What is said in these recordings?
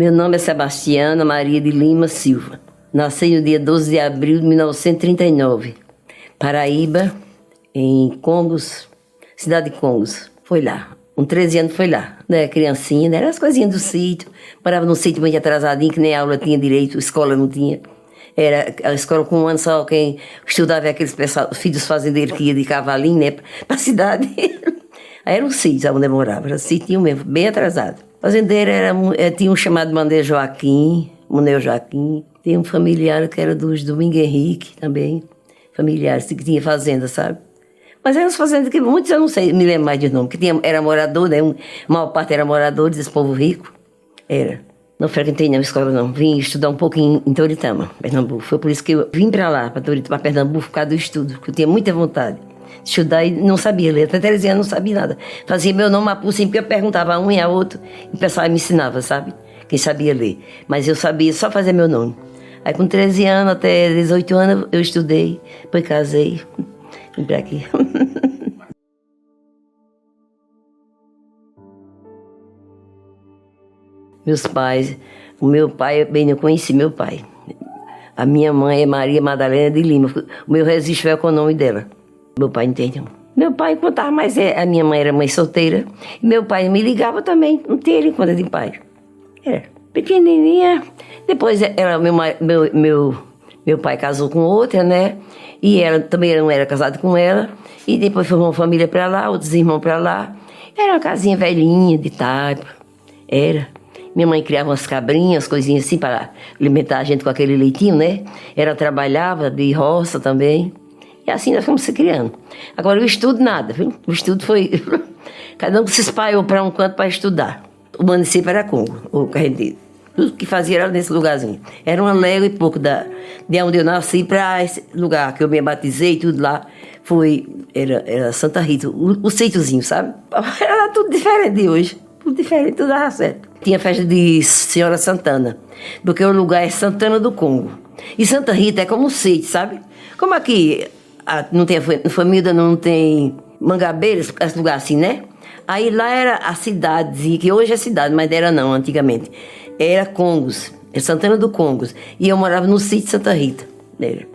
Meu nome é Sebastiana Maria de Lima Silva. Nasci no dia 12 de abril de 1939. Paraíba, em Congos, cidade de Congos. Foi lá. Com 13 anos foi lá. Né, criancinha, né? Era as coisinhas do sítio. Morava num sítio muito atrasadinho, que nem aula tinha direito, escola não tinha. Era a escola com um ano só, quem estudava aqueles filhos fazendeiros que iam de cavalinho, né? Pra cidade. Aí era um sítio onde eu morava, era um sítio mesmo, bem atrasado. Fazendeiro tinha um chamado Mané Joaquim, Tinha um familiar que era dos Domingo Henrique também, familiares que tinha fazenda, sabe? Mas eram as fazendas que muitos eu não sei, me lembro mais de nome, que era morador, né? A maior parte era morador desse povo rico. Era. Não frequentei não escola não, vim estudar um pouco em Toritama, Pernambuco. Foi por isso que eu vim para lá, para Toritama, Pernambuco, por causa do estudo, porque eu tinha muita vontade de estudar e não sabia ler. Até 13 anos não sabia nada. Fazia meu nome assim, porque eu perguntava a um e a outro, e o pessoal me ensinava, sabe? Quem sabia ler. Mas eu sabia só fazer meu nome. Aí com 13 anos até 18 anos eu estudei, depois casei, vim para aqui. Meus pais, o meu pai, bem, eu conheci meu pai. A minha mãe é Maria Madalena de Lima, o meu registro é com o nome dela. Meu pai entendeu. Meu pai contava, mas a minha mãe era mãe solteira, e meu pai me ligava também, não tinha ele conta de pai. Era pequenininha, depois meu pai casou com outra, né, e ela também não era casada com ela, e depois formou uma família para lá, outros irmãos para lá. Era uma casinha velhinha, de taipa, era. Minha mãe criava umas cabrinhas, coisinhas assim, para alimentar a gente com aquele leitinho, né? Ela trabalhava de roça também. E assim nós fomos se criando. Agora, o estudo, nada, viu? O estudo foi... Cada um se espalhou para um canto para estudar. O município era Congo, o Carreteiro. Tudo que fazia era nesse lugarzinho. Era uma légua e pouco de onde eu nasci para esse lugar que eu me batizei, tudo lá. Era Santa Rita, o sítiozinho, sabe? Era tudo diferente de hoje. Tudo diferente, tudo dava certo. Tinha festa de Senhora Santana, porque o lugar é Santana do Congo. E Santa Rita é como um sítio, sabe? Como aqui não tem família, não tem Mangabeiras, esse lugar assim, né? Aí lá era a cidade, que hoje é cidade, mas era não, antigamente. Era Congos, é Santana do Congos. E eu morava no sítio Santa Rita. Era.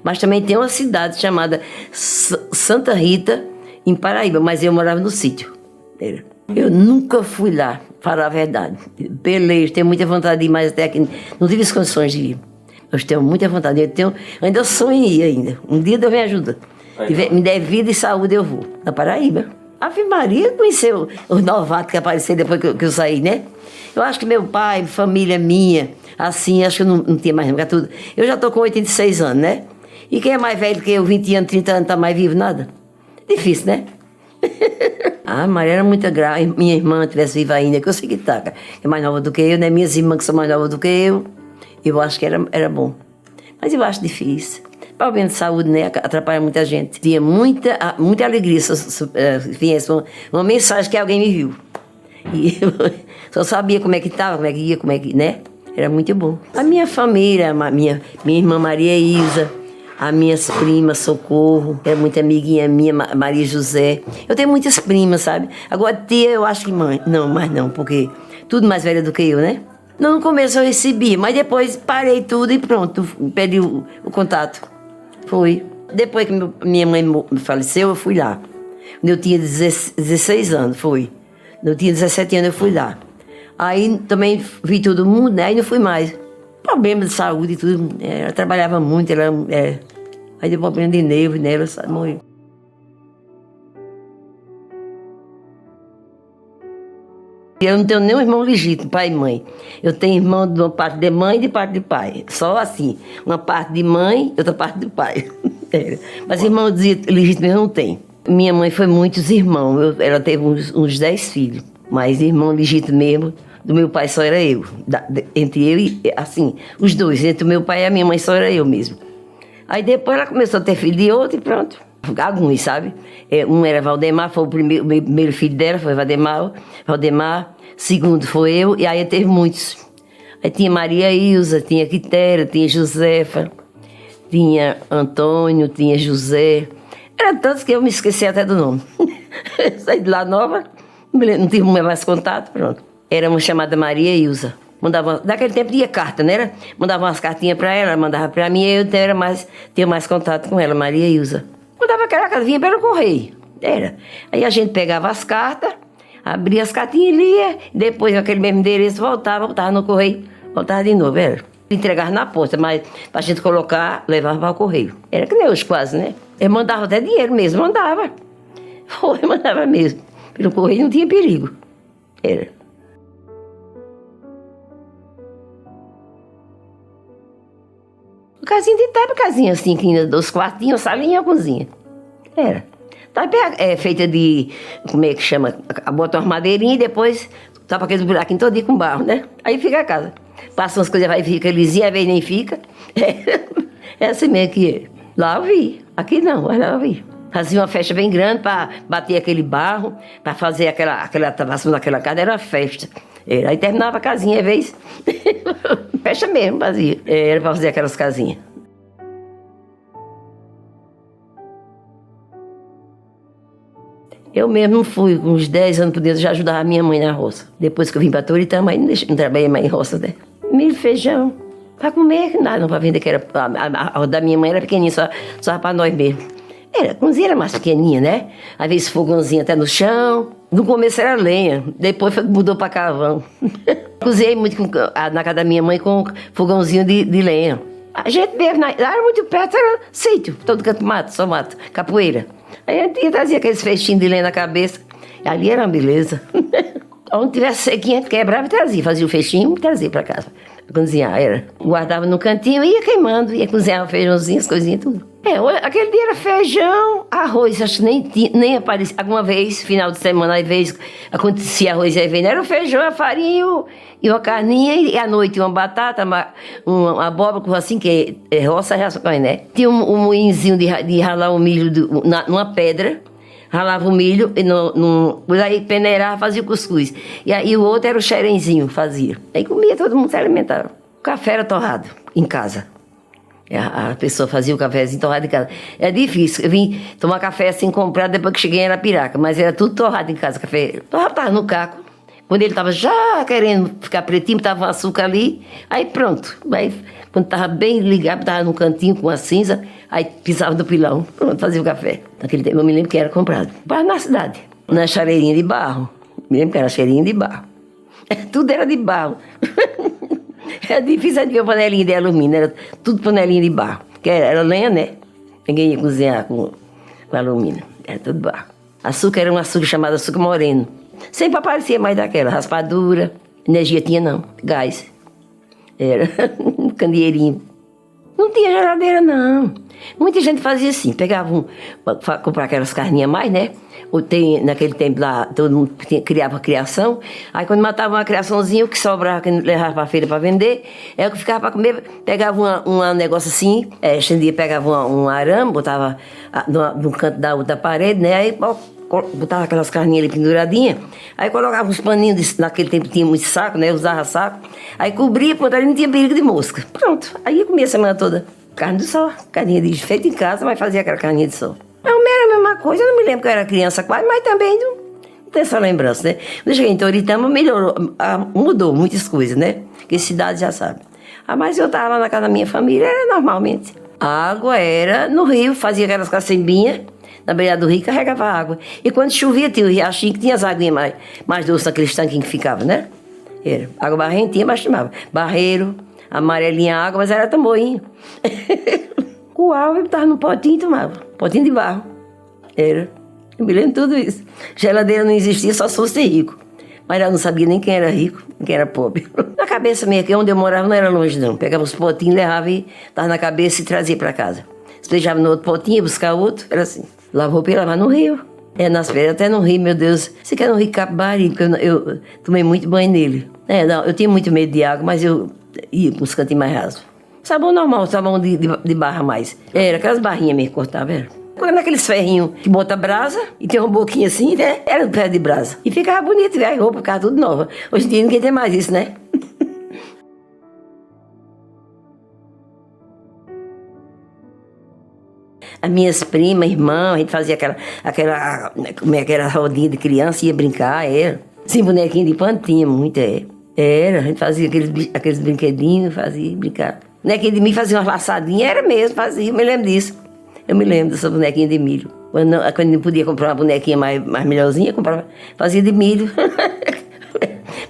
Mas também tem uma cidade chamada Santa Rita, em Paraíba, mas eu morava no sítio. Era. Eu nunca fui lá, para a verdade. Pelejo, tenho muita vontade de ir, mas até aqui não tive as condições de ir. Eu tenho muita vontade, ainda sonho em ir ainda. Um dia Deus me ajuda. Me der vida e saúde, eu vou. Na Paraíba. Ave Maria conheceu os novatos que apareceram depois que eu saí, né? Eu acho que meu pai, família minha, assim, acho que eu não tinha mais nada, tudo. Eu já estou com 86 anos, né? E quem é mais velho que eu, 20 anos, 30 anos, está mais vivo, nada? Difícil, né? Ah, Maria era muito grave. Minha irmã estivesse viva ainda, que eu sei que tá, que é mais nova do que eu, né? Minhas irmãs que são mais novas do que eu acho que era bom. Mas eu acho difícil. Problema de saúde, né? Atrapalha muita gente. Tinha muita alegria se viesse uma mensagem que alguém me viu. E eu só sabia como é que estava, como é que ia, né? Era muito bom. A minha família, minha irmã Maria Isa, as minhas primas, Socorro, é muita amiguinha minha, Maria José. Eu tenho muitas primas, sabe? Agora, tia, eu acho que mãe. Não, mas não, porque tudo mais velha do que eu, né? Não, no começo eu recebi, mas depois parei tudo e pronto, perdi o contato. Foi. Depois que minha mãe faleceu, eu fui lá. Quando eu tinha 16 anos, foi. Quando eu tinha 17 anos, eu fui lá. Aí também vi todo mundo, né? Aí não fui mais. Problema de saúde e tudo. Ela trabalhava muito, aí deu problema de nervo nela, morreu. Eu não tenho nenhum irmão legítimo, pai e mãe. Eu tenho irmão de uma parte de mãe e de parte de pai. Só assim, uma parte de mãe e outra parte de pai. Mas irmão legítimo eu não tenho. Minha mãe foi muitos irmãos, ela teve uns 10 filhos. Mas irmão legítimo mesmo, do meu pai só era eu. Entre eu e, assim, os dois, entre o meu pai e a minha mãe só era eu mesmo. Aí depois ela começou a ter filho de outro e pronto. Alguns, sabe? Um era Valdemar, foi o primeiro filho dela, foi Valdemar. Segundo foi eu, e aí teve muitos. Aí tinha Maria Ilza, tinha Quitéria, tinha Josefa, tinha Antônio, tinha José. Era tantos que eu me esqueci até do nome. Saí de lá nova, não tive mais contato, pronto. Era uma chamada Maria Ilza. Mandava, naquele tempo tinha carta, né? Mandava umas cartinhas pra ela, mandava pra mim, e eu tinha mais contato com ela, Maria Ilza. Mandava aquela carta, vinha pelo correio, era. Aí a gente pegava as cartas, abria as cartinhas e lia, depois aquele mesmo endereço voltava no correio, voltava de novo, era. Entregava na posta, mas pra gente colocar, levava para o correio. Era que nem hoje quase, né? Eu mandava até dinheiro mesmo, mandava. Foi, mandava mesmo. Pelo correio não tinha perigo. Era. Casinha de tábua, casinha assim, que ainda 2 quartinhos, salinha e cozinha. Era. Tábua é feita de, como é que chama? Bota uma madeirinha e depois tapa aquele buraquinho todo com barro, né? Aí fica a casa. Passa umas coisas, vai fica lisinha, às vezes nem fica. É assim mesmo que é. Lá eu vi. Aqui não, mas lá eu vi. Fazia uma festa bem grande para bater aquele barro, para fazer aquela travação daquela casa, era uma festa. Era. Aí terminava a casinha, às vezes. Festa mesmo fazia. Era para fazer aquelas casinhas. Eu mesmo fui, com uns 10 anos por dentro, já ajudava a minha mãe na roça. Depois que eu vim para Toritama, aí não trabalhei mais em roça, né? Milho, feijão, para comer, nada, não para vender, que era, a da minha mãe era pequenininha, só para nós mesmo. Era, a cozinha era mais pequenininha, né? Às vezes fogãozinho até no chão. No começo era lenha, depois mudou para carvão. Cozinhei muito na casa da minha mãe com fogãozinho de lenha. A gente mesmo, lá era muito perto, era sítio, todo canto mato, só mato, capoeira. Aí a gente trazia aqueles festinhos de lenha na cabeça. E ali era uma beleza. Onde tivesse sequinha, quebrava e trazia. Fazia o festinho e trazia para casa. Pra cozinhar, era. Guardava no cantinho e ia queimando. Ia cozinhar feijãozinho, as coisinhas, tudo. Aquele dia era feijão, arroz. Acho que nem aparecia. Alguma vez, final de semana, às vezes, acontecia arroz e aí vem. Era o feijão, a farinha e uma carninha. E à noite uma batata, uma abóbora, assim, que é roça, né? Tinha um moinhozinho de ralar o milho numa pedra. Ralava o milho, aí peneirava, fazia o cuscuz. E aí o outro era o xerenzinho, fazia. Aí comia, todo mundo se alimentava. O café era torrado, em casa. A pessoa fazia o cafezinho torrado em casa. É difícil, eu vim tomar café assim comprado depois que cheguei em Arapiraca, mas era tudo torrado em casa, café. Torrado tava no caco. Quando ele estava já querendo ficar pretinho, estava um açúcar ali, aí pronto. Aí, quando estava bem ligado, estava num cantinho com a cinza, aí pisava no pilão, pronto, fazia o café. Naquele tempo eu me lembro que era comprado. Na cidade, na chareirinha de barro. Me lembro que era cheirinha de barro. Tudo era de barro. Era difícil de ver panelinha de alumínio, era tudo panelinha de barro. Porque era lenha, né? Ninguém ia cozinhar com alumínio, era tudo barro. Açúcar era um açúcar chamado açúcar moreno. Sempre aparecia mais daquela, raspadura. Energia tinha não, gás. Era candeeirinho. Não tinha geladeira não. Muita gente fazia assim, pegava comprar aquelas carninhas mais, né? Ou naquele tempo lá, todo mundo criava criação. Aí quando matava uma criaçãozinha, o que sobrava, que levava para a feira para vender, é o que ficava para comer. Pegava um negócio assim, estendia, pegava um arame, botava no canto da outra parede, né? Aí botava aquelas carninhas ali penduradinhas, aí colocava uns paninhos, naquele tempo tinha muito saco, né? Usava saco, aí cobria, pronto, ali não tinha perigo de mosca. Pronto, aí eu comia a semana toda. Carne de sol, carninha feita em casa, mas fazia aquela carninha de sol. Era a mesma coisa, eu não me lembro que eu era criança quase, mas também não tem essa lembrança, né? Quando eu cheguei em Toritama, melhorou, mudou muitas coisas, né? Porque cidade já sabe. Mas eu estava lá na casa da minha família, era normalmente. A água era no rio, fazia aquelas cacembinhas, na beira do rio, carregava água. E quando chovia, tinha o riachinho, que tinha as aguinhas mais doces, aqueles tanquinhos que ficavam, né? Era água barrentinha, mas chamava barreiro, amarelinha água, mas era tamoinho. Coava, eu estava no potinho e tomava. Potinho de barro. Era. Eu me lembro de tudo isso. Geladeira não existia, só se fosse rico. Mas eu não sabia nem quem era rico, quem era pobre. Na cabeça mesmo, que onde eu morava não era longe não. Pegava os potinhos, levava e estava na cabeça e trazia para casa. Despejava no outro potinho, ia buscar outro, era assim. Lavou para lavar no rio. Nas férias, até no rio, meu Deus. Você quer no rio Capibari? Porque eu tomei muito banho nele. Não, eu tinha muito medo de água, mas eu ia para uns cantinhos mais rasos. Sabão normal, sabão de barra mais. Era aquelas barrinhas mesmo que cortava, era. Naqueles ferrinhos que bota brasa e tem uma boquinha assim, né? Era um ferro de brasa. E ficava bonito, a roupa ficava tudo nova. Hoje em dia ninguém tem mais isso, né? As minhas primas, irmãs, a gente fazia como é que era, rodinha de criança, ia brincar, era. Sem bonequinho de pano tinha muito, Era, a gente fazia aqueles brinquedinhos, fazia, brincava. Bonequinha de milho fazia umas laçadinhas, era mesmo, fazia, eu me lembro disso. Eu me lembro dessa bonequinha de milho. Quando não podia comprar uma bonequinha mais melhorzinha, comprava, fazia de milho.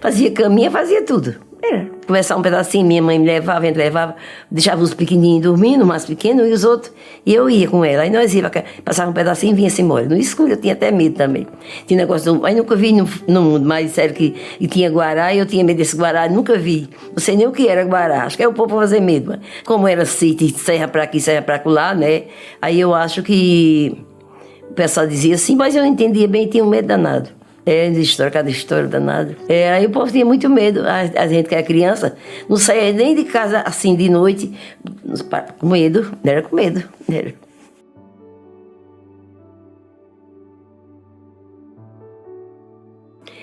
Fazia caminha, fazia tudo. Era. Começar um pedacinho, minha mãe me levava, a gente levava, deixava os pequenininhos dormindo, o mais pequeno, e os outros, e eu ia com ela. Aí nós ia, passava um pedacinho e vinha-se embora. No escuro eu tinha até medo também. Tinha negócio, mas nunca vi no mundo, mas disseram que tinha guará, e eu tinha medo desse guará, nunca vi. Não sei nem o que era guará, acho que é o povo fazer medo. Mas como era sítio, serra para aqui, serra para lá, né? Aí eu acho que o pessoal dizia assim, mas eu não entendia bem, tinha um medo danado. Cada história danada. Aí o povo tinha muito medo. A gente que era criança, não saía nem de casa assim de noite, com medo. Era com medo. Era.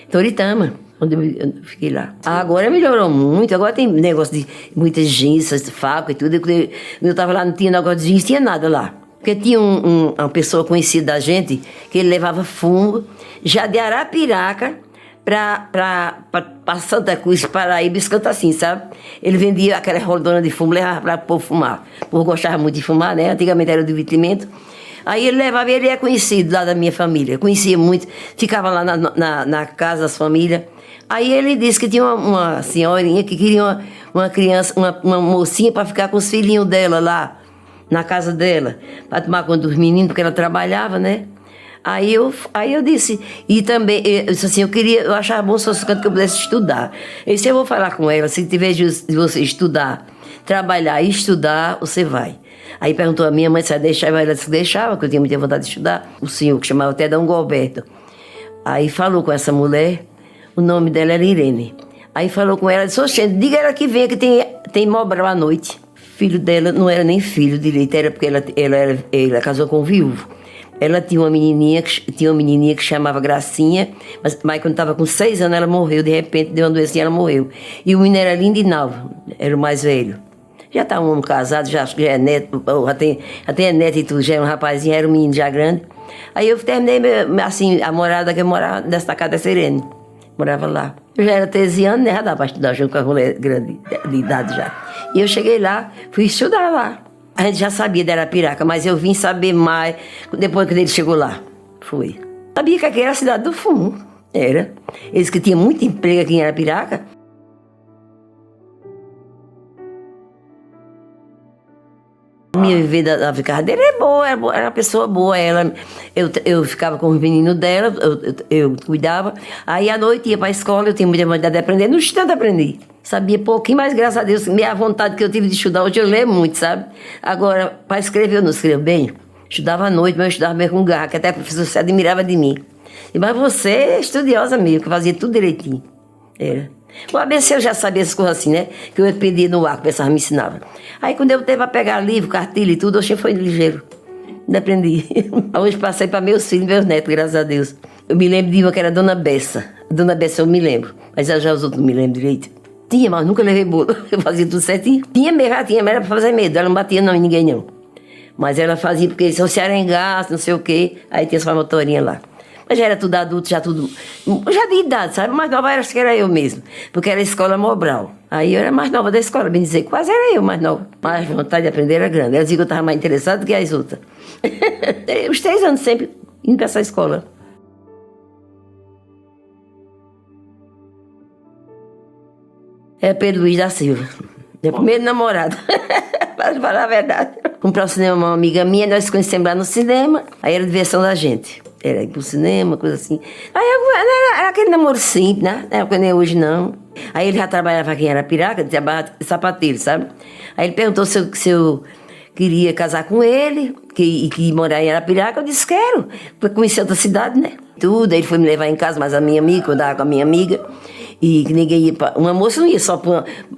Toritama, onde eu fiquei lá. Agora melhorou muito, agora tem negócio de muitas jeans, faca e tudo. Quando eu estava lá, não tinha negócio de jeans, tinha nada lá. Porque tinha uma pessoa conhecida da gente, que ele levava fumo, já de Arapiraca para Santa Cruz, Paraíba, esse canto assim, sabe? Ele vendia aquela rodona de fumo, levava para o povo fumar. O povo gostava muito de fumar, né? Antigamente era o divertimento. Aí ele levava, ele é conhecido lá da minha família, conhecia muito, ficava lá na casa das famílias. Aí ele disse que tinha uma senhorinha que queria uma criança, uma mocinha para ficar com os filhinhos dela lá, na casa dela, para tomar conta dos meninos, porque ela trabalhava, né? Aí eu disse, e também, eu disse assim, eu achava bom se fosse canto que eu pudesse estudar. Eu disse, eu vou falar com ela, se tiver de você estudar, trabalhar e estudar, você vai. Aí perguntou a minha mãe se ela deixava, ela disse que deixava, porque eu tinha muita vontade de estudar, o senhor que chamava até Dom Gilberto. Aí falou com essa mulher, o nome dela era Irene. Aí falou com ela, disse, oxente, diga ela que venha, que tem Mobral à noite. Filho dela não era nem filho direito, era porque ela casou com um viúvo. Ela tinha uma menininha que chamava Gracinha, mas quando estava com 6 anos ela morreu, de repente deu uma doença e ela morreu. E o menino era Lindinalva, era o mais velho. Já está um homem casado, já é neto, até é neto e tudo, já é um rapazinho, era um menino já grande. Aí eu terminei, assim, a morada que eu morava, dessa casa da Serene. Morava lá. Eu já era 13 anos, né? Já dava para estudar junto com a mulher grande de idade já. E eu cheguei lá, fui estudar lá. A gente já sabia da Arapiraca, mas eu vim saber mais depois que ele chegou lá. Fui. Sabia que aqui era a cidade do fumo. Era. Eles que tinham muito emprego aqui em Arapiraca. Minha vida da casa dele é boa, era uma pessoa boa. Eu ficava com os meninos dela, eu cuidava. Aí à noite ia para a escola, eu tinha muita vontade de aprender, no instante aprendi. Sabia pouquinho, mas graças a Deus, minha vontade que eu tive de estudar, hoje eu leio muito, sabe? Agora, para escrever, eu não escrevo bem. Estudava à noite, mas eu estudava mesmo com garra, que até a professora se admirava de mim. Mas você é estudiosa mesmo, que fazia tudo direitinho. Era. O ABC eu já sabia essas coisas assim, né? Que eu pedia no ar, que o pessoal me ensinava. Aí quando eu teve a pegar livro, cartilha e tudo, hoje foi ligeiro. Não aprendi. Hoje passei para meus filhos e meus netos, graças a Deus. Eu me lembro de uma que era Dona Bessa. Dona Bessa eu me lembro, mas já os outros não me lembro direito. Tinha, mas nunca levei bolo. Eu fazia tudo certinho. Tinha mesmo, mas era para fazer medo. Ela não batia não em ninguém não. Mas ela fazia porque se você arengasse, não sei o quê, aí tinha sua motorinha lá. Mas já era tudo adulto, já de idade, sabe? Mais nova acho que era eu mesmo, porque era a escola Mobral. Aí eu era mais nova da escola, bem dizer, quase era eu mais nova. Mas a vontade de aprender era grande. Ela dizia que eu estava mais interessada do que as outras. Os 3 anos sempre indo para essa escola. É Pedro Luiz da Silva, meu primeiro namorado, para falar a verdade. Comprei o cinema uma amiga minha, nós conhecemos lá no cinema, aí era a diversão da gente. Era ir pro cinema, coisa assim. Aí era aquele namoro simples, né? Não era nem hoje, não. Aí ele já trabalhava aqui em Arapiraca, trabalhava de sapateiro, sabe? Aí ele perguntou se eu queria casar com ele, que morar em Arapiraca. Eu disse, quero, porque conheci outra cidade, né? Tudo, aí ele foi me levar em casa, mas a minha amiga, eu andava com a minha amiga, e que ninguém ia pra... Uma moça não ia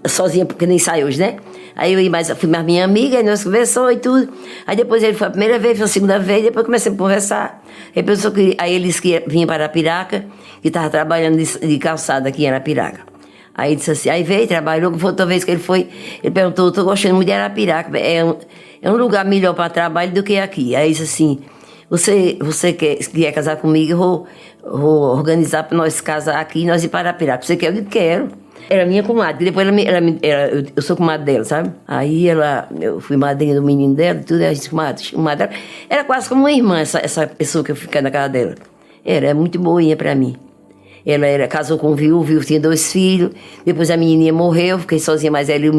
sozinha, porque nem sai hoje, né? Aí eu fui mais minha amiga, aí nós conversamos e tudo. Aí depois ele foi a primeira vez, foi a segunda vez, depois comecei a conversar. Aí ele disse que vinha para Arapiraca, que estava trabalhando de calçada aqui em Arapiraca. Aí ele disse assim, aí veio, trabalhou, foi outra vez que ele foi, ele perguntou, estou gostando muito de Arapiraca, é um lugar melhor para trabalho do que aqui. Aí ele disse assim, você quer casar comigo, eu vou organizar para nós casar aqui e nós ir para Arapiraca. Você quer? Eu disse, quero. Era minha comadre. Depois eu sou comadre dela, sabe? Aí eu fui madrinha do menino dela, tudo, a gente comadre. Era quase como uma irmã, essa pessoa que eu fiquei na casa dela. Era muito boinha pra mim. Ela casou com o viúvo tinha 2 filhos. Depois a menininha morreu, fiquei sozinha, mas ela e o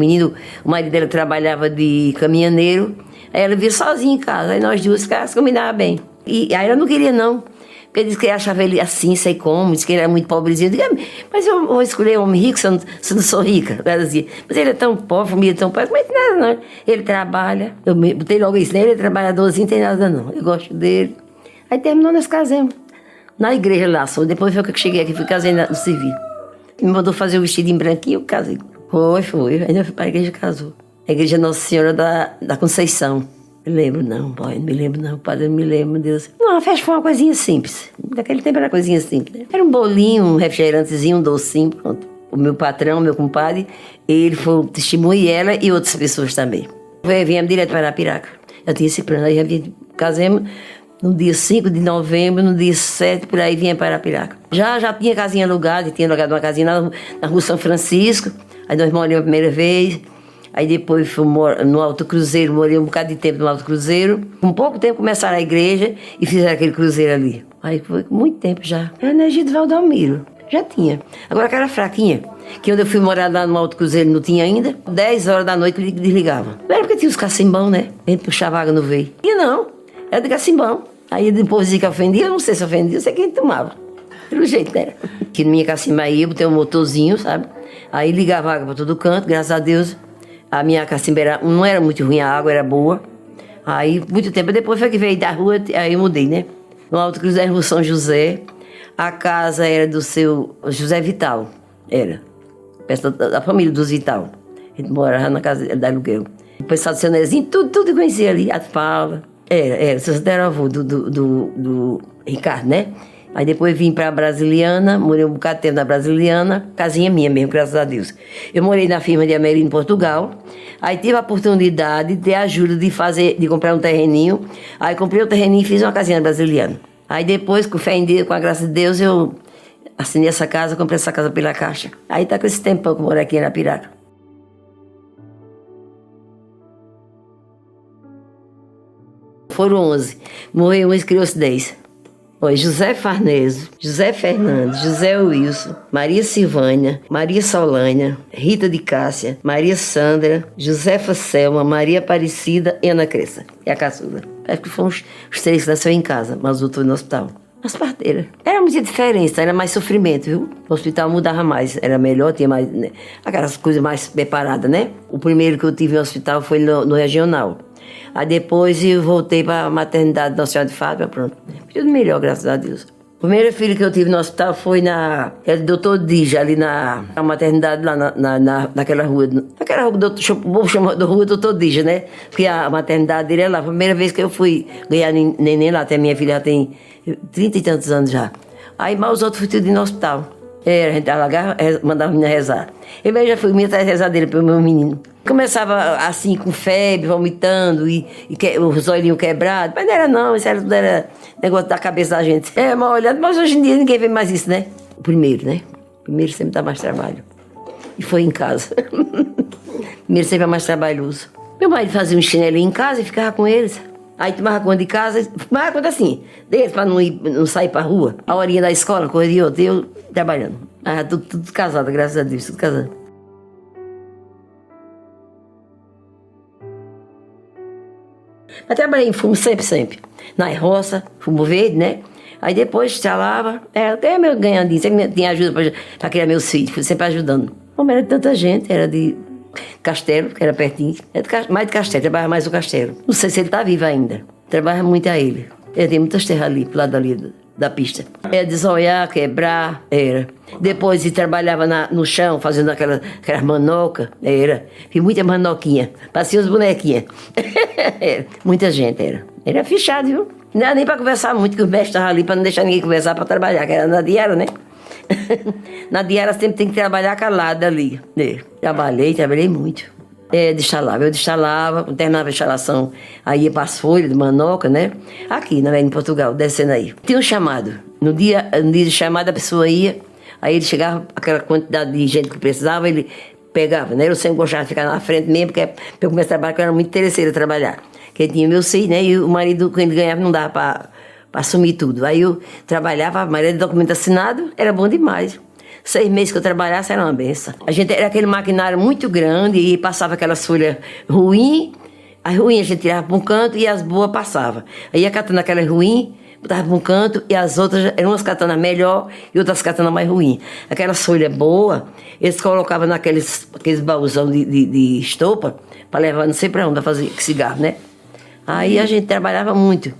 marido dela trabalhava de caminhoneiro. Aí ela veio sozinha em casa, aí nós duas combinava bem. E aí ela não queria não, porque disse que achava ele assim, sei como, disse que ele era muito pobrezinho. Eu digo, mas eu vou escolher um homem rico se eu não sou rica. Ela dizia, mas ele é tão pobre, família tão pobre, mas nada não. Ele trabalha, eu botei logo isso nele, ele é trabalhadorzinho, não tem nada não, eu gosto dele. Aí terminou, nós casamos. Na igreja lá, só depois foi que eu cheguei aqui, fui casei no civil. Me mandou fazer o vestidinho branquinho, eu casei. Foi, ainda a igreja casou. A igreja Nossa Senhora da Conceição. Me lembro não, boy, não me lembro não, padre, não me lembro, Deus. Não, a festa foi uma coisinha simples. Daquele tempo era coisinha simples, né? Era um bolinho, um refrigerantezinho, um docinho, pronto. O meu patrão, meu compadre, ele foi o testemunho, e ela e outras pessoas também. Viemos direto para Arapiraca. Eu tinha esse plano, aí casamos no dia 5 de novembro, no dia 7, por aí vinha para Arapiraca. Já tinha casinha alugada, tinha alugado uma casinha na Rua São Francisco, aí nós moramos a primeira vez. Aí depois fui no Alto Cruzeiro, morei um bocado de tempo no Alto Cruzeiro. Com pouco tempo começaram a igreja e fizeram aquele cruzeiro ali. Aí foi muito tempo já. Era energia de Valdomiro, já tinha. Agora que era fraquinha, que onde eu fui morar lá no Alto Cruzeiro não tinha ainda. 10 horas da noite ele desligava. Não era porque tinha os cacimbão, né? A gente puxava água no veio. E não, era de cacimbão. Aí depois dizia que ofendia, eu não sei se ofendia, eu sei quem tomava. Pelo jeito era. Que na minha cacimbaí eu botei um motorzinho, sabe? Aí ligava água para todo canto, graças a Deus. A minha cacimba não era muito ruim, a água era boa. Aí, muito tempo depois foi que veio da rua, aí eu mudei, né? No Alto Cruzeiro, no São José. A casa era do seu José Vital, era. Da família dos Vital. Ele morava na casa da aluguel. O pessoal do seu Nezinho, tudo conhecia ali, a fala. Era, seu José era avô do Ricardo, né? Aí depois vim para a Brasiliana, morei um bocado de tempo na Brasiliana, casinha minha mesmo, graças a Deus. Eu morei na firma de Amerino, em Portugal. Aí tive a oportunidade de ter ajuda de comprar um terreninho. Aí comprei o terreninho e fiz uma casinha brasiliana. Aí depois, com fé em Deus, com a graça de Deus, eu assinei essa casa, comprei essa casa pela Caixa. Aí tá com esse tempão que eu moro aqui em Arapiraca. Foram 11. Morreu 11, criou-se 10. Oi, José Farneso, José Fernandes, José Wilson, Maria Silvânia, Maria Solânia, Rita de Cássia, Maria Sandra, Josefa Selma, Maria Aparecida e Ana Cresça. E a caçula. Acho que foram os 3 que nasceram em casa, mas o outro foi no hospital. As parteiras. Era muita diferença, era mais sofrimento, viu? O hospital mudava mais, era melhor, tinha mais, né? Aquelas coisas mais preparadas, né? O primeiro que eu tive no hospital foi no regional. Aí depois eu voltei para a maternidade Nossa Senhora de Fátima, pronto. Tudo melhor, graças a Deus. O primeiro filho que eu tive no hospital foi era do Dr. Dija, ali na maternidade, lá naquela rua. Naquela rua, o povo chama de rua Dr. Dija, né? Porque a maternidade dele é lá. Foi a primeira vez que eu fui ganhar neném lá, até minha filha já tem 30 e tantos anos já. Aí, mas os outros fui tudo no hospital. A gente alagava, mandava a menina rezar. Eu mesmo já fui muita rezadeira pelo meu menino. Começava assim, com febre, vomitando, e os olhinhos quebrados. Mas não era não, isso era negócio da cabeça da gente. Mal olhado, mas hoje em dia ninguém vê mais isso, né? O primeiro, né? O primeiro sempre dá mais trabalho. E foi em casa. O primeiro sempre é mais trabalhoso. Meu marido fazia um chinelinho em casa e ficava com eles. Aí tomava conta de casa, tomava conta assim, deles para não sair para rua. A horinha da escola, corria outra, eu trabalhando. Tudo casado, graças a Deus, tudo casado. Mas trabalhei em fumo sempre. Na roça, fumo verde, né? Aí depois chalava, até meu ganhadinho, sempre tinha ajuda para criar meus filhos, fui sempre ajudando. Como era de tanta gente, era de Castelo, que era pertinho, mais de Castelo, trabalhava mais o Castelo. Não sei se ele está vivo ainda, trabalha muito a ele. Ele tem muitas terras ali, pro lado ali da pista. Era desolhar, quebrar, era. Depois ele trabalhava no chão, fazendo aquelas manocas, era. Fiz muita manoquinha, parecia os bonequinhas. Muita gente, era. Era fichado, viu? Não era nem para conversar muito, que o mestre estava ali para não deixar ninguém conversar para trabalhar, que era na diária, né? Na diária sempre tem que trabalhar calada ali. Trabalhei muito. Eu destalava, terminava a instalação, aí ia para as folhas de manoca, né? Aqui, em Portugal, descendo aí. Tinha um chamado. No dia de chamada a pessoa ia, Aí ele chegava, aquela quantidade de gente que precisava, ele pegava, né? Eu sempre gostava de ficar na frente mesmo, porque para eu começar a trabalhar, porque eu era muito interesseira a trabalhar. Porque tinha meu filho, né? E o marido, quando ele ganhava, não dava para assumir tudo. Aí eu trabalhava, a maioria do documento assinado, era bom demais. 6 meses que eu trabalhasse era uma benção. A gente era aquele maquinário muito grande e passava aquelas folhas ruins. As ruins a gente tirava para um canto e as boas passava. Aí ia catando aquelas ruins, botava para um canto e as outras eram umas katanas melhor e outras katanas mais ruins. Aquelas folhas boas, eles colocavam aqueles baúzão de estopa para levar não sei para onde, a fazer cigarro, né? Aí a gente trabalhava muito.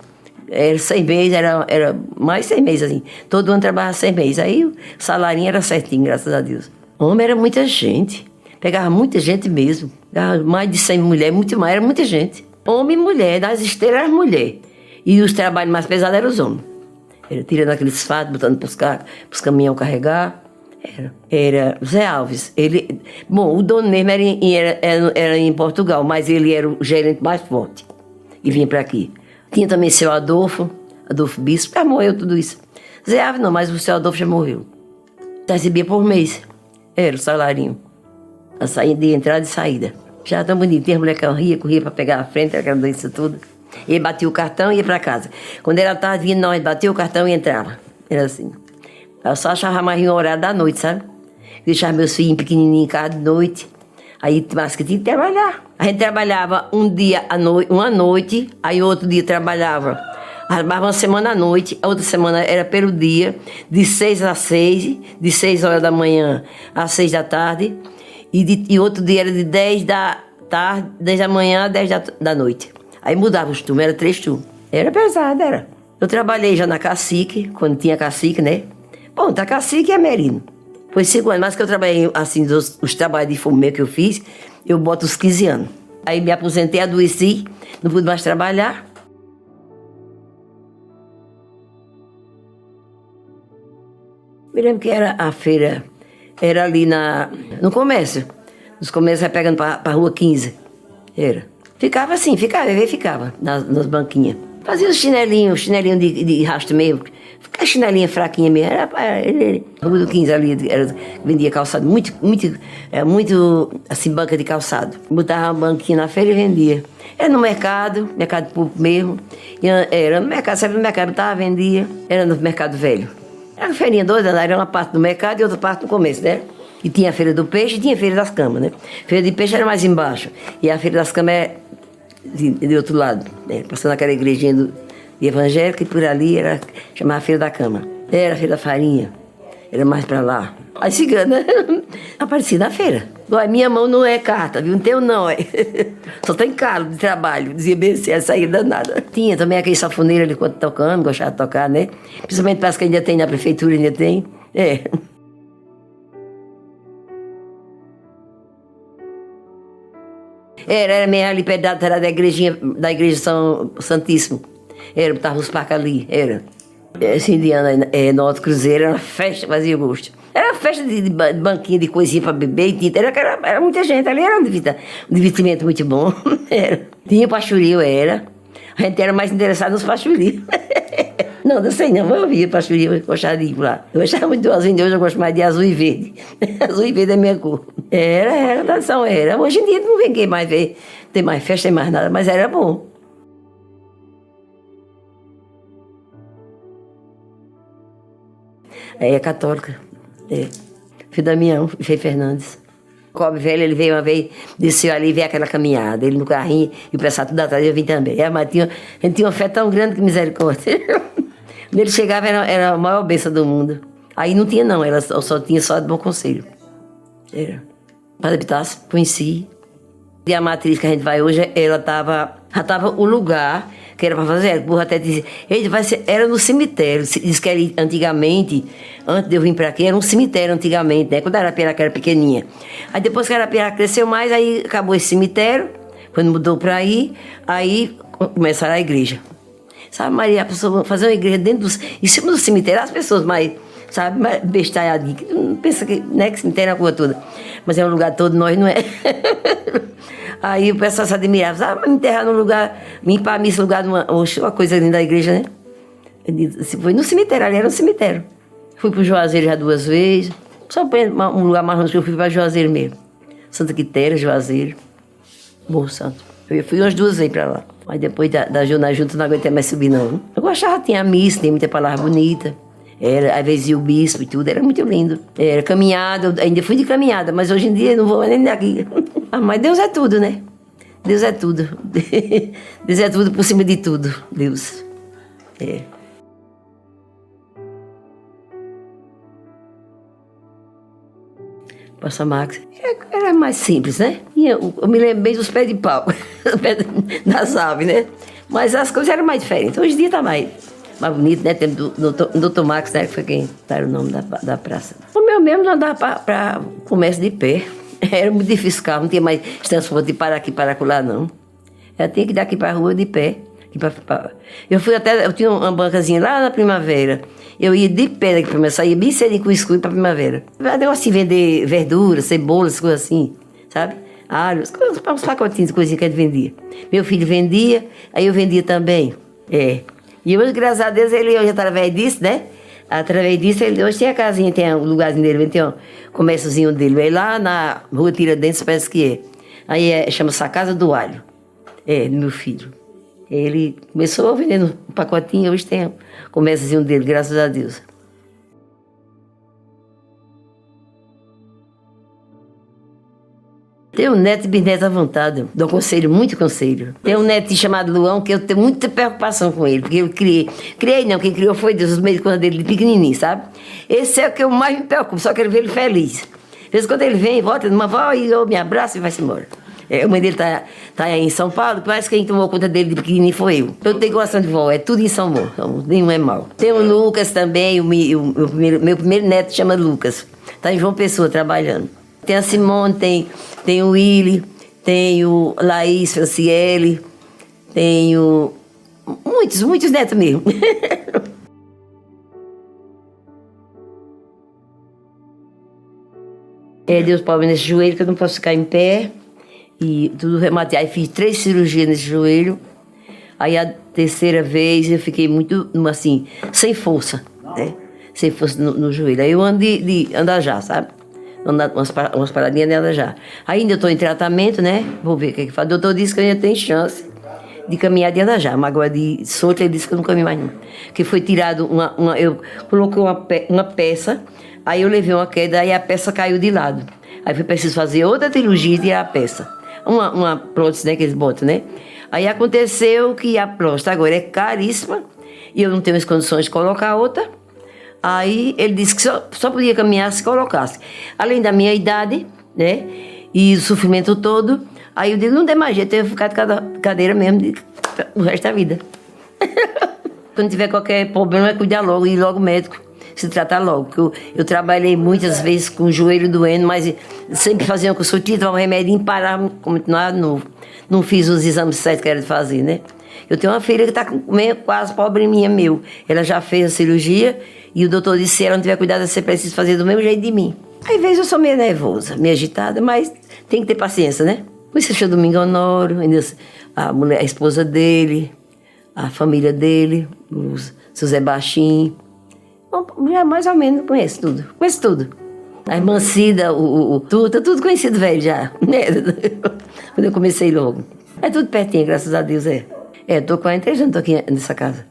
Era 6 meses, era mais 6 meses assim. Todo ano trabalhava 6 meses. Aí o salarinho era certinho, graças a Deus. Homem era muita gente. Pegava muita gente mesmo. Pegava mais de 100 mulheres, muito mais, era muita gente. Homem e mulher, das esteiras era mulher. E os trabalhos mais pesados eram os homens. Era tirando aqueles fatos, botando para os caminhões carregar. Era Zé Alves. Ele, bom, o dono mesmo era em Portugal, mas ele era o gerente mais forte. E vinha para aqui. Tinha também seu Adolfo Bispo, já morreu tudo isso. Zé Alves não, mas o seu Adolfo já morreu. Recebia por mês. Era o salarinho. A saída de entrada e saída. Já tão bonitinho, a mulher corria para pegar a frente, aquela doença toda. Ele batia o cartão e ia para casa. Quando era tarde, vinha nós, batia o cartão e entrava. Era assim. Eu só achava mais em horário da noite, sabe? Deixava meus filhos pequenininhos em casa de noite. Aí, mas que tinha que trabalhar. A gente trabalhava um dia uma noite, aí outro dia trabalhava. Uma semana à noite, a outra semana era pelo dia, de 6 às 6, de 6 horas da manhã às 6 da tarde. E outro dia era de 10 da tarde, 10 da manhã a 10 da noite. Aí mudava os turnos, era 3 turnos. Era pesado, era. Eu trabalhei já na Cacique, quando tinha Cacique, né? Bom, tá Cacique e a Merino. Foi 5 anos, mas que eu trabalhei, assim, os trabalhos de fumê que eu fiz, eu boto os 15 anos. Aí me aposentei, adoeci, não pude mais trabalhar. Me lembro que era a feira, era ali no comércio. Os comércios ia pegando para a rua 15. Era. Ficava assim, ficava nas banquinhas. Fazia os chinelinhos de rastro mesmo. A chinelinha fraquinha mesmo. Era rua do 15 ali, vendia calçado, muito, assim, banca de calçado. Botava uma banquinha na feira e vendia. Era no mercado público mesmo. Era no mercado, sabe, no mercado botava, vendia. Era no mercado velho. Era uma feirinha doida, era uma parte do mercado e outra parte no começo, né? E tinha a feira do peixe e tinha a feira das camas, né? A feira de peixe era mais embaixo. E a feira das camas é de outro lado, né? Passando aquela igrejinha de evangélica e por ali chamava Feira da Cama. Era a Feira da Farinha, era mais pra lá. A cigana aparecia na feira. Minha mão não é carta, viu? Não tenho não, é. Só tem calo de trabalho, dizia bem assim, essa aí danada. Tinha também aquele safoneiro ali quando tocando, gostava de tocar, né? Principalmente parece que ainda tem na prefeitura, ainda tem. É. Era meio ali perto da igreja São Santíssimo. Botava os parques ali, era. Esse indiano no Alto Cruzeiro, era uma festa, fazia gosto. Era uma festa de banquinha, de coisinha para beber e tinta. Era muita gente ali, era um divertimento muito bom. Era. Tinha pastorio, era. A gente era mais interessado nos pastorios. Não, não sei não, eu ouvia pastorio, eu gostava de ir lá. Eu gostava muito do azul, hoje eu gosto mais de azul e verde. Azul e verde é minha cor. Era, danção era. Hoje em dia não vem quem mais ver, tem mais festa, tem mais nada, mas era bom. Aí é católica, Filho Damião, Fei Fernandes. O Cobre Velho, ele veio uma vez, desceu ali e veio aquela caminhada, ele no carrinho e o pessoal tudo atrás, eu vim também. A gente tinha uma fé tão grande que misericórdia. Quando ele chegava, era a maior bênção do mundo. Aí não tinha não, tinha só de Bom Conselho. Era. Padre Epitácio, conheci. E a matriz que a gente vai hoje, já tava o lugar que era para fazer. O até dizia, era no cemitério. Diz que era antigamente, antes de eu vir para aqui, era um cemitério antigamente, né? Quando a Arapiraca era pequenininha. Aí depois que a Arapiraca cresceu mais, aí acabou esse cemitério. Quando mudou para aí começaram a igreja. Sabe, Maria, a pessoa fazer uma igreja em cima do cemitério, as pessoas mais, sabe, mais bestalhadinhas, que não pensa que, né, que cemitério é a rua toda. Mas é um lugar todo, nós não é. Aí o pessoal se admirava, me enterrar num lugar, me ir para a missa, lugar de uma coisa linda da igreja, né? Foi no cemitério, ali era um cemitério. Fui pro Juazeiro já 2 vezes. Só um lugar mais longe que eu fui para Juazeiro mesmo. Santa Quitéria, Juazeiro, Morro Santo. Eu fui umas 2 vezes para lá. Mas depois da jornada junto não aguentei mais subir, não. Eu gostava, tinha missa, tinha muita palavra bonita. Às vezes ia o bispo e tudo, era muito lindo. Era caminhada, eu ainda fui de caminhada, mas hoje em dia eu não vou nem daqui. Mas Deus é tudo, né? Deus é tudo. Deus é tudo por cima de tudo, Deus. Passa Max. Era mais simples, né? Eu me lembro bem dos pés de pau, das aves, né? Mas as coisas eram mais diferentes. Hoje em dia tá mais bonito, né? Tem o doutor Max, né? Que foi quem era o nome da praça. O meu mesmo não dava para comércio de pé. Era muito difícil carro, não tinha mais transporte de parar aqui, parar lá, não. Eu tinha que ir daqui para a rua de pé. Eu tinha uma bancazinha lá na Primavera. Eu ia de pé daqui para saía bem cedo com o escuro para Primavera. Eu negócio de vender verduras, cebolas, coisas assim, sabe? Alho, uns pacotinhos de coisinha que a gente vendia. Meu filho vendia, aí eu vendia também. E hoje, graças a Deus, ele hoje, através disso, né? Através disso, ele hoje tem a casinha, tem o lugarzinho dele, tem um comérciozinho dele. Aí lá na rua Tiradentes, parece que é. Aí chama-se a Casa do Alho. Meu filho. Ele começou vendendo um pacotinho, hoje tem o comérciozinho dele, graças a Deus. Tenho um neto e bisneto à vontade, dou conselho, muito conselho. Tem um neto chamado Luão, que eu tenho muita preocupação com ele, porque eu criei. Criei não, quem criou foi Deus, os meios quando ele pequenininho, sabe? Esse é o que eu mais me preocupo, só quero ver ele feliz. Às vezes quando ele vem, volta numa avó e eu me abraço e vai-se embora. A mãe dele tá aí em São Paulo, parece que quem tomou conta dele de pequenininho foi eu. Eu tenho coração de vó, é tudo em São Paulo, nenhum é mau. Tem o Lucas também, meu primeiro neto chama Lucas, tá em João Pessoa trabalhando. Tem a Simone, tem o Willy, tem o Laís, Franciele, tenho muitos netos mesmo. Deus pobre nesse joelho que eu não posso ficar em pé. E tudo rematei. Aí fiz 3 cirurgias nesse joelho. Aí a terceira vez eu fiquei muito, assim, sem força, né? Sem força no joelho. Aí eu ando de andar já, sabe? Umas paradinhas de andar já. Ainda estou em tratamento, né? Vou ver o que faz. O doutor disse que eu ainda tenho chance de caminhar de andar já. Mas agora de solto ele disse que eu não caminho mais não. Que foi tirado eu coloquei uma peça, aí eu levei uma queda, aí a peça caiu de lado. Aí foi preciso fazer outra cirurgia e tirar a peça. Uma prótese, né, que eles botam, né? Aí aconteceu que a prótese agora é caríssima e eu não tenho as condições de colocar outra. Aí ele disse que só podia caminhar se colocasse. Além da minha idade, né? E o sofrimento todo. Aí eu disse, não tem mais jeito, eu vou ficar de cadeira mesmo o resto da vida. Quando tiver qualquer problema, é cuidar logo, ir logo ao médico. Se tratar logo, porque eu trabalhei muitas vezes com o joelho doendo, mas sempre fazia uma consulta, tomava um remédio e parava, continuava novo. Não fiz os exames certos que era de fazer, né? Eu tenho uma filha que está quase pobreminha meu. Ela já fez a cirurgia e o doutor disse, se ela não tiver cuidado, você precisa fazer do mesmo jeito de mim. Às vezes eu sou meio nervosa, meio agitada, mas tem que ter paciência, né? O seu Domingo Honório, a esposa dele, a família dele, o seu Zé Baixinho. Já mais ou menos conheço tudo. Conheço tudo. A irmã Cida, tudo conhecido velho já. Né? Quando eu comecei logo. É tudo pertinho, graças a Deus, tô 43 anos, tô aqui nessa casa.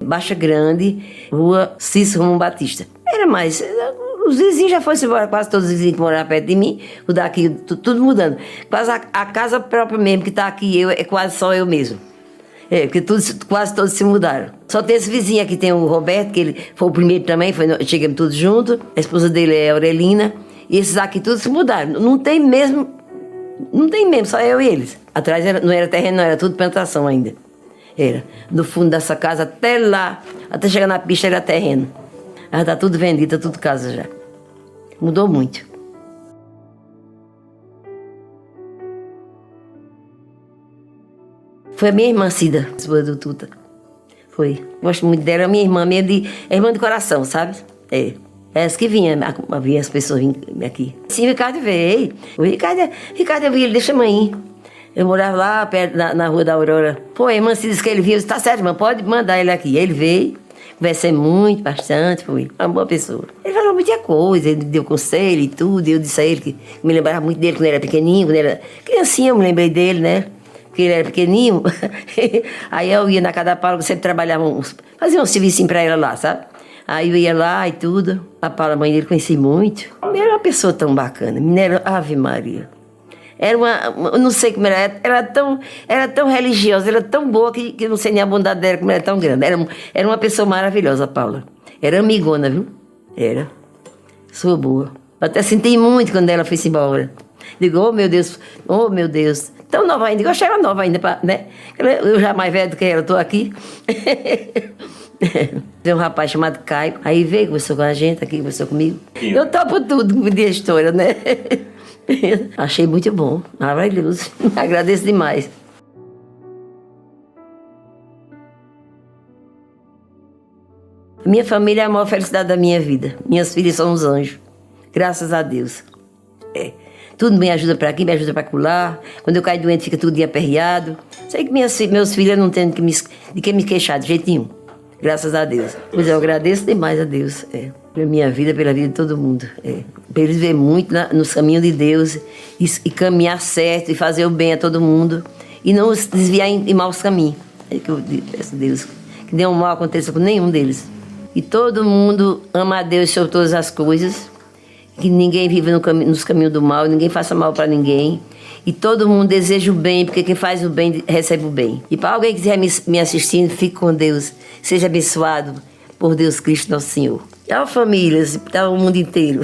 Baixa Grande, rua Cícero Romão Batista. Era mais. Os vizinhos já foram embora, quase todos os vizinhos que moravam perto de mim. O daqui, tudo mudando. Quase a casa própria mesmo, que está aqui, é quase só eu mesmo. Porque quase todos se mudaram. Só tem esse vizinho aqui, tem o Roberto, que ele foi o primeiro também, chegamos todos juntos. A esposa dele é a Aurelina. E esses aqui todos se mudaram. Não tem mesmo, só eu e eles. Atrás não era terreno, não, era tudo plantação ainda. Era. Do fundo dessa casa até lá, até chegar na pista era terreno. Já está tudo vendido, tá tudo casa já. Mudou muito. Foi a minha irmã Cida, esposa do Tuta. Foi. Gosto muito dela, a minha irmã, é irmã de coração, sabe? É essa que vinha as pessoas aqui. Sim, o Ricardo veio. O Ricardo eu vi ele, deixa a mãe ir. Eu morava lá perto, na Rua da Aurora. Pô, a irmã Cida disse que ele viu, eu disse, tá certo, irmã, pode mandar ele aqui. Ele veio, conversei muito, bastante, foi uma boa pessoa. Ele falou muita coisa, ele deu conselho e tudo, eu disse a ele que me lembrava muito dele quando ele era pequenininho, quando ele era criancinha, eu me lembrei dele, né? Porque ele era pequenininho. Aí eu ia na casa da Paula, sempre trabalhava, fazia um serviço pra ela lá, sabe? Aí eu ia lá e tudo. A Paula, a mãe dele, conheci muito. Era uma pessoa tão bacana. Menina, Ave Maria. Era eu não sei como era tão religiosa, era tão boa que eu não sei nem a bondade dela, como era tão grande. Era uma pessoa maravilhosa, a Paula. Era amigona, viu? Era. Sou boa. Eu até senti muito quando ela foi embora. Digo, oh meu Deus, oh meu Deus. Tão nova ainda, eu achei ela nova ainda, né? Eu já mais velha do que ela, estou aqui. Tem um rapaz chamado Caio, aí veio, conversou com a gente aqui, conversou comigo. Eu topo tudo com a história, né? Achei muito bom, maravilhoso. Agradeço demais. Minha família é a maior felicidade da minha vida. Minhas filhas são uns anjos. Graças a Deus. Tudo me ajuda para aqui, me ajuda para acolá. Quando eu caio doente, fica tudo aperreado. Sei que meus filhos não têm de que me queixar de jeito nenhum. Graças a Deus. Pois eu agradeço demais a Deus. Pela minha vida, pela vida de todo mundo. Para eles verem muito nos caminhos de Deus e caminhar certo e fazer o bem a todo mundo e não se desviar em maus caminhos. É que eu peço a Deus que nenhum mal aconteça com nenhum deles. E todo mundo ama a Deus sobre todas as coisas, que ninguém vive nos caminhos do mal, ninguém faça mal para ninguém. E todo mundo deseja o bem, porque quem faz o bem recebe o bem. E para alguém que estiver me assistindo, fique com Deus. Seja abençoado por Deus Cristo Nosso Senhor. Tchau, famílias, para o mundo inteiro.